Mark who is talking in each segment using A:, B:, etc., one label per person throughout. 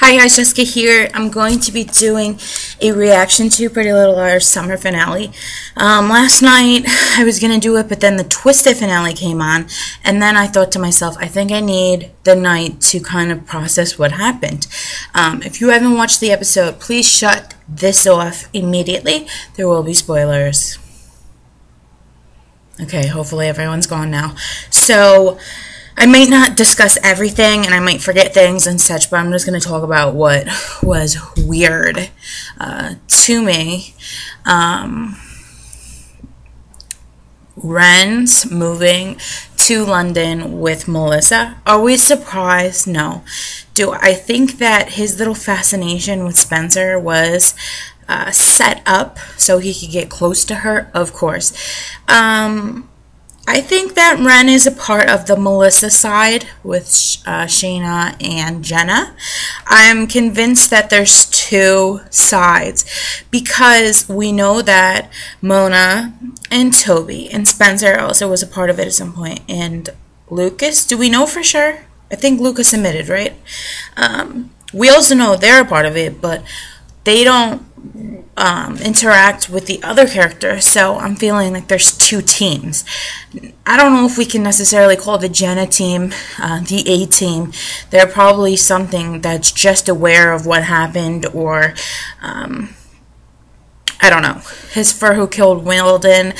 A: Hi guys, Jessica here. I'm going to be doing a reaction to Pretty Little Liars summer finale. Last night I was going to do it, but then the Twisted finale came on, and then I thought to myself, I think I need the night to kind of process what happened. If you haven't watched the episode, please shut this off immediately. There will be spoilers. Okay, hopefully everyone's gone now. So I might not discuss everything, and I might forget things and such, but I'm just going to talk about what was weird to me. Ren's moving to London with Melissa. Are we surprised? No. Do I think that his little fascination with Spencer was set up so he could get close to her? Of course. I think that Ren is a part of the Melissa side with Shayna and Jenna. I'm convinced that there's two sides because we know that Mona and Toby and Spencer also was a part of it at some point. And Lucas, do we know for sure? I think Lucas admitted, right? We also know they're a part of it, but they don't interact with the other characters, so I'm feeling like there's two teams. I don't know if we can necessarily call the Jenna team the A team. They're probably something that's just aware of what happened, or I don't know. His for who killed Wilden.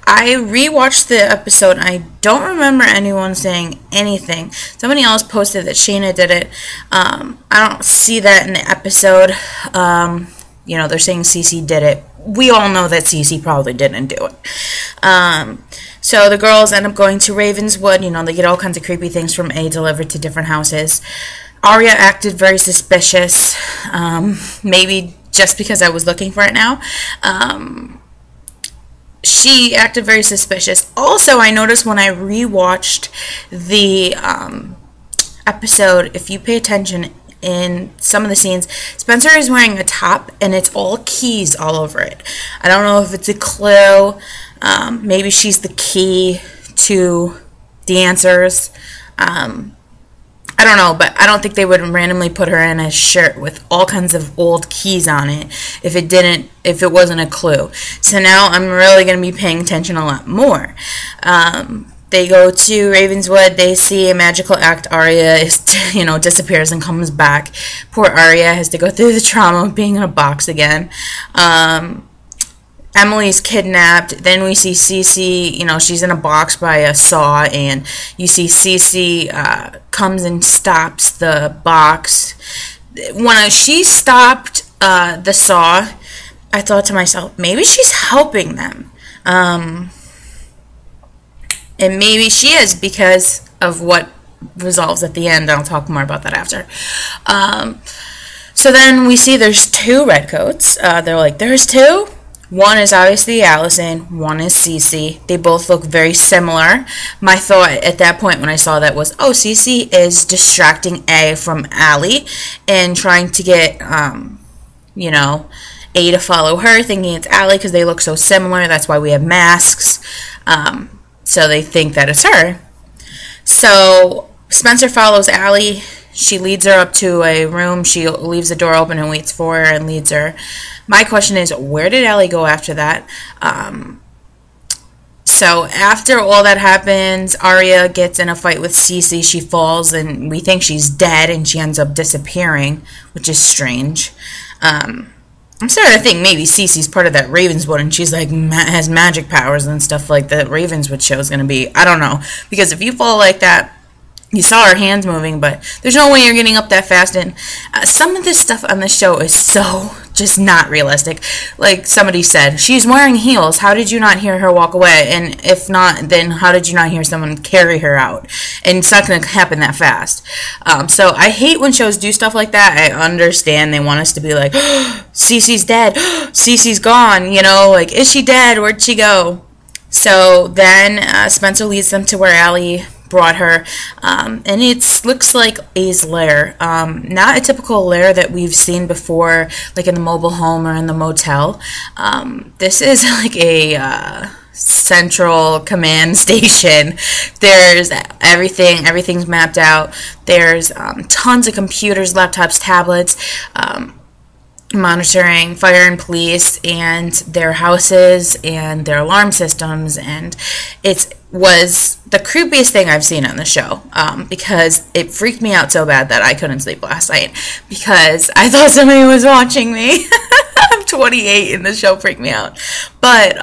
A: I rewatched the episode and I don't remember anyone saying anything. Somebody else posted that Shayna did it. I don't see that in the episode. You know, they're saying Cece did it. We all know that Cece probably didn't do it. So the girls end up going to Ravenswood. You know, they get all kinds of creepy things from A delivered to different houses. Arya acted very suspicious. Maybe just because I was looking for it now. She acted very suspicious. Also, I noticed when I rewatched the episode, if you pay attention, in some of the scenes, Spencer is wearing a top and it's all keys all over it. I don't know if it's a clue. Maybe she's the key to the answers. I don't know, but I don't think they would randomly put her in a shirt with all kinds of old keys on it if it wasn't a clue. So now I'm really going to be paying attention a lot more. They go to Ravenswood. They see a magical act. Arya disappears and comes back. Poor Arya has to go through the trauma of being in a box again. Emily's kidnapped. Then we see Cece. She's in a box by a saw, and you see Cece comes and stops the box. When she stopped the saw, I thought to myself, maybe she's helping them. And maybe she is because of what resolves at the end. I'll talk more about that after. So then we see there's two redcoats. They're like, there's two? One is obviously Allison. One is Cece. They both look very similar. My thought at that point when I saw that was, oh, Cece is distracting A from Allie and trying to get, A to follow her, thinking it's Allie because they look so similar. That's why we have masks. So they think that it's her. So Spencer follows Allie. She leads her up to a room. She leaves the door open and waits for her and leads her. My question is, where did Allie go after that? So after all that happens, Arya gets in a fight with Cece. She falls and we think she's dead, and she ends up disappearing, which is strange. I'm starting to think maybe Cece's part of that Ravenswood, and she's like has magic powers and stuff like the Ravenswood show is going to be. I don't know, because if you fall like that, you saw her hands moving, but there's no way you're getting up that fast. And some of this stuff on the show is so just not realistic. Like somebody said, she's wearing heels. How did you not hear her walk away? And if not, then how did you not hear someone carry her out? And it's not going to happen that fast. So I hate when shows do stuff like that. I understand they want us to be like, oh, Cece's dead. Cece's gone. Like, is she dead? Where'd she go? So then Spencer leads them to where Allie brought her, and it looks like A's lair. Not a typical lair that we've seen before, like in the mobile home or in the motel. This is like a central command station. There's everything's mapped out. There's tons of computers, laptops, tablets, monitoring fire and police and their houses and their alarm systems, and it was the creepiest thing I've seen on the show, because it freaked me out so bad that I couldn't sleep last night because I thought somebody was watching me. I'm 28 and the show freaked me out, but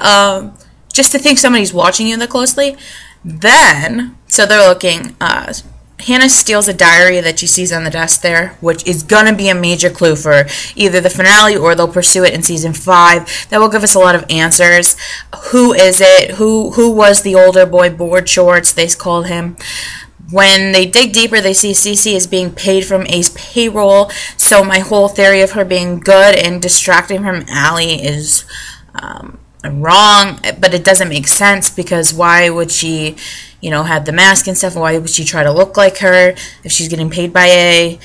A: just to think somebody's watching you that closely. Then, so they're looking, Hannah steals a diary that she sees on the desk there, which is going to be a major clue for either the finale or they'll pursue it in season 5. That will give us a lot of answers. Who is it? Who was the older boy, Board Shorts, they called him. When they dig deeper, they see Cece is being paid from A's payroll. So my whole theory of her being good and distracting from Allie is wrong, but it doesn't make sense, because why would she, have the mask and stuff? Why would she try to look like her if she's getting paid by A?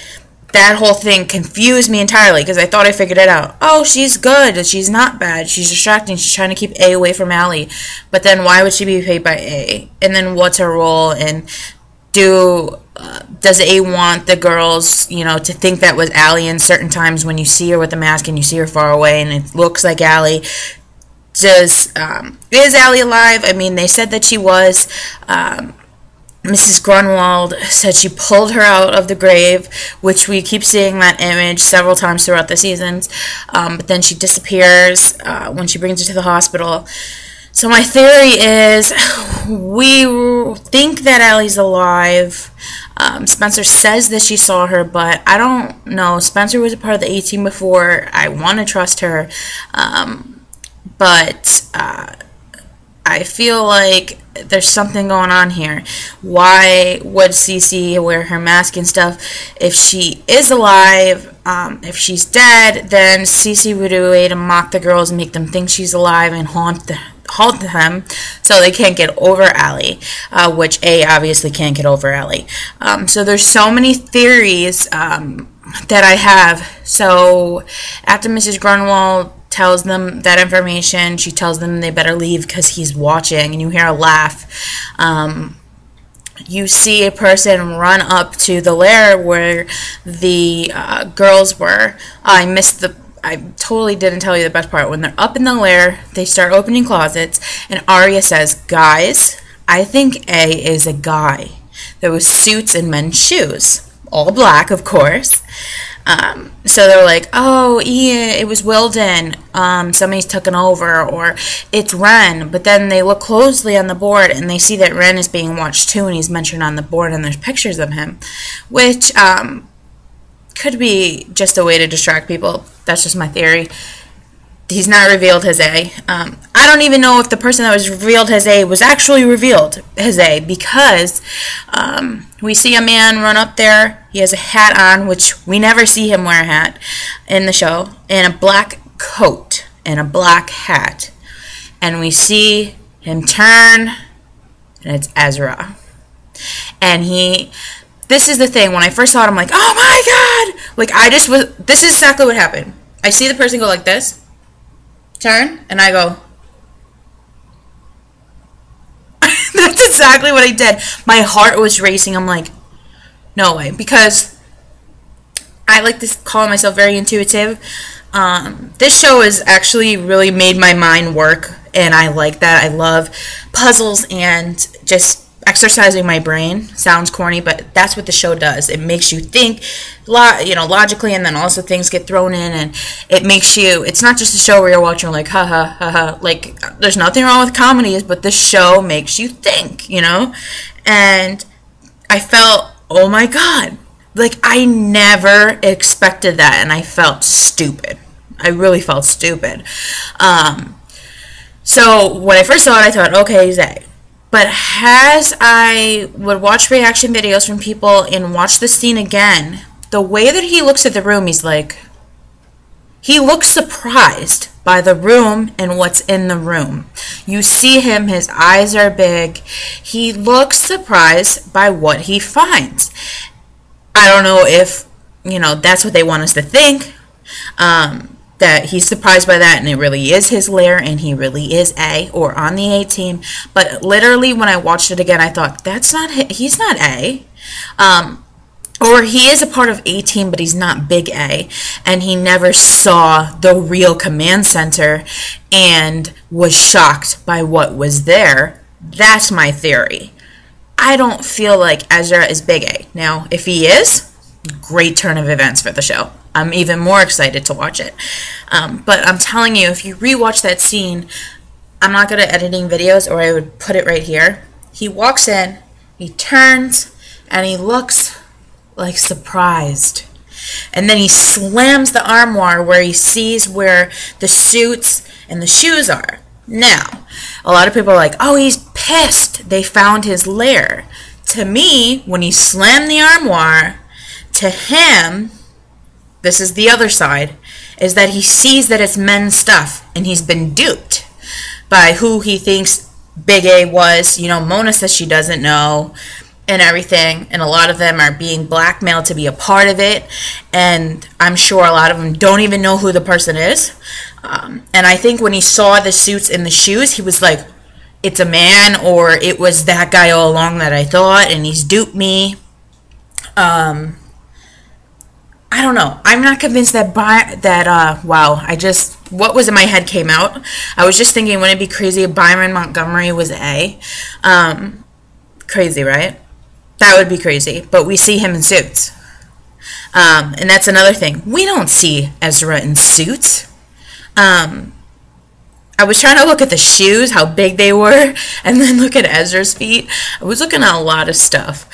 A: That whole thing confused me entirely, because I thought I figured it out. Oh, she's good. She's not bad. She's distracting. She's trying to keep A away from Allie. But then why would she be paid by A? And then what's her role? And does A want the girls, to think that was Allie in certain times when you see her with the mask and you see her far away and it looks like Allie? Is Allie alive? I mean, they said that she was. Mrs. Grunwald said she pulled her out of the grave, which we keep seeing that image several times throughout the seasons. But then she disappears when she brings her to the hospital. So my theory is we think that Allie's alive. Spencer says that she saw her, but I don't know. Spencer was a part of the A-Team before. I want to trust her. But I feel like there's something going on here. Why would Cece wear her mask and stuff? If she is alive, if she's dead, then Cece would do a way to mock the girls and make them think she's alive and haunt them so they can't get over Allie, which A obviously can't get over Allie. So there's so many theories that I have. So after Mrs. Grunwald tells them that information, she tells them they better leave because he's watching, and you hear a laugh. You see a person run up to the lair where the girls were. I totally didn't tell you the best part. When they're up in the lair, they start opening closets, and Arya says, "Guys, I think A is a guy." There was suits and men's shoes, all black, of course. So they're like, "Oh, Ian, it was Wilden. Somebody's taken over," or "It's Ren." But then they look closely on the board and they see that Ren is being watched too, and he's mentioned on the board, and there's pictures of him, which could be just a way to distract people. That's just my theory. He's not revealed as A. I don't even know if the person that was revealed as A was actually revealed as A, because we see a man run up there. He has a hat on, which we never see him wear a hat in the show, and a black coat and a black hat. And we see him turn, and it's Ezra. And this is the thing, when I first saw it, I'm like, oh my god! Like, this is exactly what happened. I see the person go like this, turn, and I go, that's exactly what I did. My heart was racing. I'm like, no way, because I like to call myself very intuitive. This show has actually really made my mind work, and I like that. I love puzzles and just exercising my brain. Sounds corny, but that's what the show does. It makes you think, logically, and then also things get thrown in, and it makes you. It's not just a show where you're watching like, ha ha ha ha. Like, there's nothing wrong with comedies, but this show makes you think, And I felt, oh my god, like I never expected that, and I felt stupid. I really felt stupid. So when I first saw it, I thought, okay, Zay. But as I would watch reaction videos from people and watch the scene again, the way that he looks at the room, he looks surprised by the room and what's in the room. You see him, his eyes are big. He looks surprised by what he finds. I don't know if, that's what they want us to think. that he's surprised by that, and it really is his lair, and he really is A, or on the A team. But literally, when I watched it again, I thought, that's not he's not A. Or he is a part of A team, but he's not big A, and he never saw the real command center and was shocked by what was there. That's my theory. I don't feel like Ezra is big A. Now, if he is, great turn of events for the show. I'm even more excited to watch it. But I'm telling you, if you rewatch that scene, I'm not good at editing videos, or I would put it right here. He walks in, he turns, and he looks like surprised. And then he slams the armoire where he sees where the suits and the shoes are. Now, a lot of people are like, oh, he's pissed they found his lair. To me, when he slammed the armoire, to him, this is the other side, is that he sees that it's men's stuff, and he's been duped by who he thinks Big A was. You know, Mona says she doesn't know and everything, and a lot of them are being blackmailed to be a part of it, and I'm sure a lot of them don't even know who the person is. And I think when he saw the suits and the shoes, he was like, it's a man, or it was that guy all along that I thought, and he's duped me. I don't know. I'm not convinced that wow, what was in my head came out. I was just thinking, wouldn't it be crazy if Byron Montgomery was A? Crazy, right? That would be crazy. But we see him in suits. And that's another thing. We don't see Ezra in suits. I was trying to look at the shoes, how big they were, and then look at Ezra's feet. I was looking at a lot of stuff.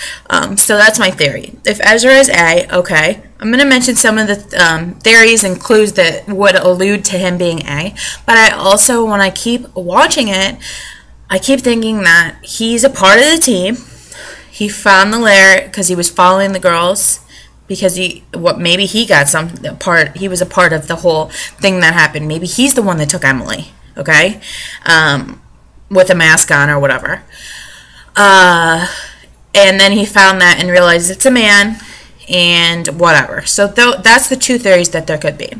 A: So that's my theory. If Ezra is A, okay. I'm going to mention some of the theories and clues that would allude to him being A. But I also, when I keep watching it, I keep thinking that he's a part of the team. He found the lair because he was following the girls. Because maybe he got he was a part of the whole thing that happened. Maybe he's the one that took Emily. Okay, with a mask on or whatever. And then he found that and realized it's a man and whatever. So that's the two theories that there could be.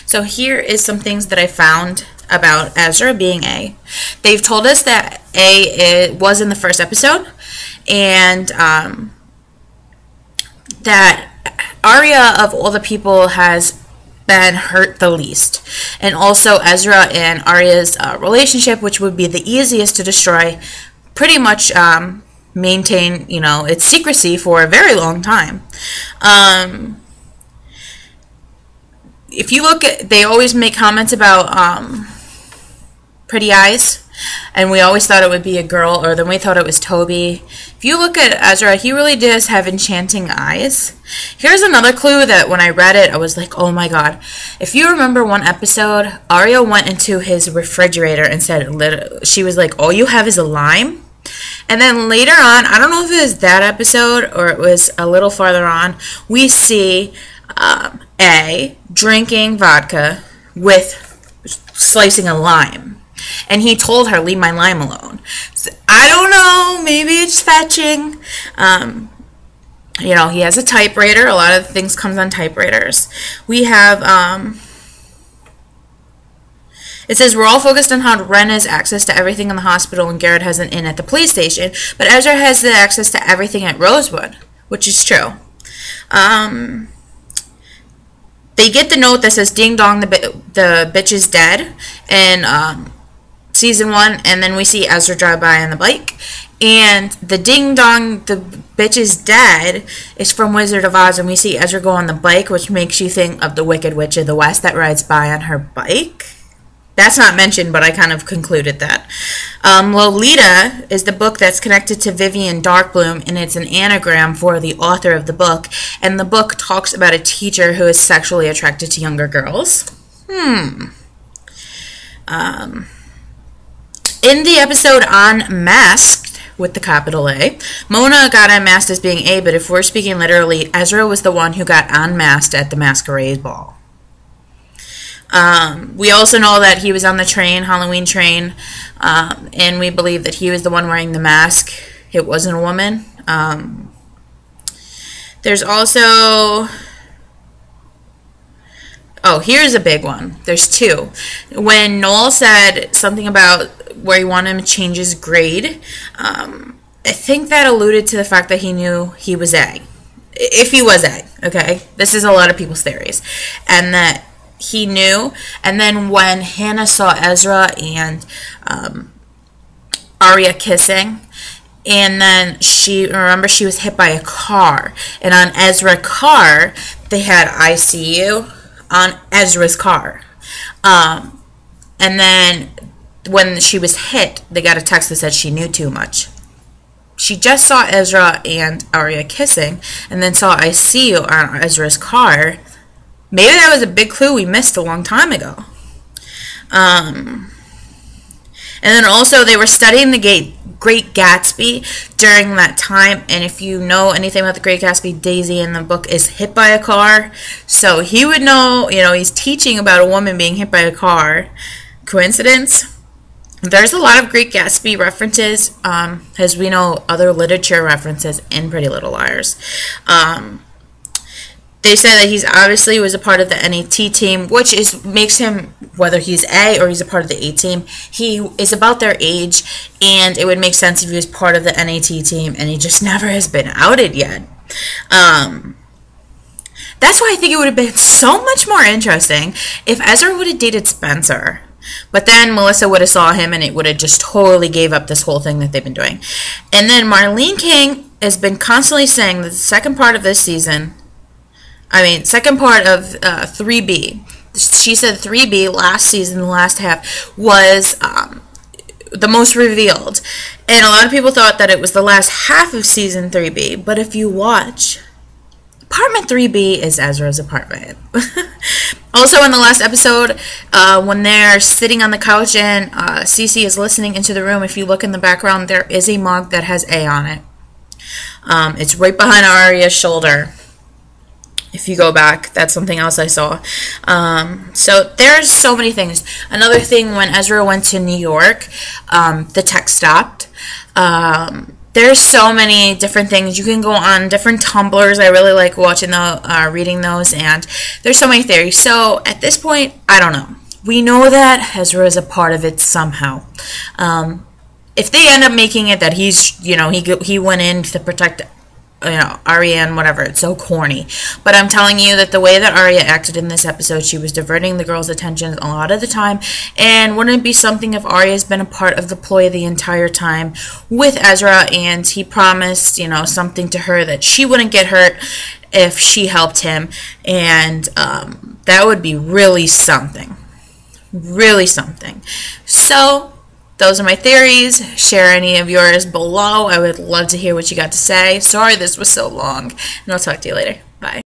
A: So here is some things that I found about Ezra being A. They've told us that A was in the first episode, and that Arya, of all the people, has been hurt the least. And also Ezra and Arya's relationship, which would be the easiest to destroy, pretty much maintain, its secrecy for a very long time. If you look at, they always make comments about pretty eyes, and we always thought it would be a girl, or then we thought it was Toby. If you look at Ezra, he really does have enchanting eyes. Here's another clue that when I read it, I was like, oh my god. If you remember one episode, Arya went into his refrigerator and said, she was like, all you have is a lime? And then later on, I don't know if it was that episode or it was a little farther on, we see A drinking vodka with slicing a lime. And he told her, leave my lime alone. So, I don't know, maybe it's fetching. He has a typewriter. A lot of things comes on typewriters. We have, it says, we're all focused on how Ren has access to everything in the hospital and Garrett has an inn at the police station, but Ezra has the access to everything at Rosewood, which is true. They get the note that says, ding dong, the bitch is dead, and Season 1, and then we see Ezra drive by on the bike, and the ding dong, the bitch is dead, is from Wizard of Oz, and we see Ezra go on the bike, which makes you think of the Wicked Witch of the West that rides by on her bike. That's not mentioned, but I kind of concluded that. Lolita is the book that's connected to Vivian Darkbloom, and it's an anagram for the author of the book, and the book talks about a teacher who is sexually attracted to younger girls. In the episode Unmasked, with the capital A, Mona got unmasked as being A, but if we're speaking literally, Ezra was the one who got unmasked at the masquerade ball. We also know that he was on the train, Halloween train, and we believe that he was the one wearing the mask. It wasn't a woman. There's also... Oh, here's a big one. There's two. When Noel said something about where he wanted him to change his grade, I think that alluded to the fact that he knew he was A. If he was A, okay? This is a lot of people's theories. And that he knew. And then when Hannah saw Ezra and Arya kissing, and then she was hit by a car. And on Ezra's car, they had "I see you" on Ezra's car. And then when she was hit, they got a text that said she knew too much. She just saw Ezra and Arya kissing, and then saw "I see you" on Ezra's car. Maybe that was a big clue we missed a long time ago. And then also they were studying the Great Gatsby during that time, and if you know anything about the Great Gatsby, Daisy in the book is hit by a car, so he would know, he's teaching about a woman being hit by a car. Coincidence? There's a lot of Great Gatsby references, as we know, other literature references in Pretty Little Liars. They said that he's obviously was a part of the NET team, which makes him, whether he's A or he's a part of the A team, he is about their age, and it would make sense if he was part of the NET team, and he just never has been outed yet. That's why I think it would have been so much more interesting if Ezra would have dated Spencer. But then Melissa would have saw him, and it would have just totally gave up this whole thing that they've been doing. And then Marlene King has been constantly saying that the second part of 3B. She said 3B last season, the last half, was the most revealed. And a lot of people thought that it was the last half of season 3B. But if you watch, apartment 3B is Ezra's apartment. Also in the last episode, when they're sitting on the couch and Cece is listening into the room, if you look in the background, there is a mug that has A on it. It's right behind Arya's shoulder. If you go back, that's something else I saw. So there's so many things. Another thing, when Ezra went to New York, the text stopped. There's so many different things. You can go on different Tumblrs. I really like watching reading those, and there's so many theories. So at this point, I don't know. We know that Ezra is a part of it somehow. If they end up making it that he's, he went in to protect Arya and whatever, it's so corny. But I'm telling you that the way that Arya acted in this episode, she was diverting the girls' attention a lot of the time. And wouldn't it be something if Arya's been a part of the ploy the entire time with Ezra, and he promised, something to her that she wouldn't get hurt if she helped him, and that would be really something. Really something. So those are my theories. Share any of yours below. I would love to hear what you got to say. Sorry this was so long, and I'll talk to you later. Bye.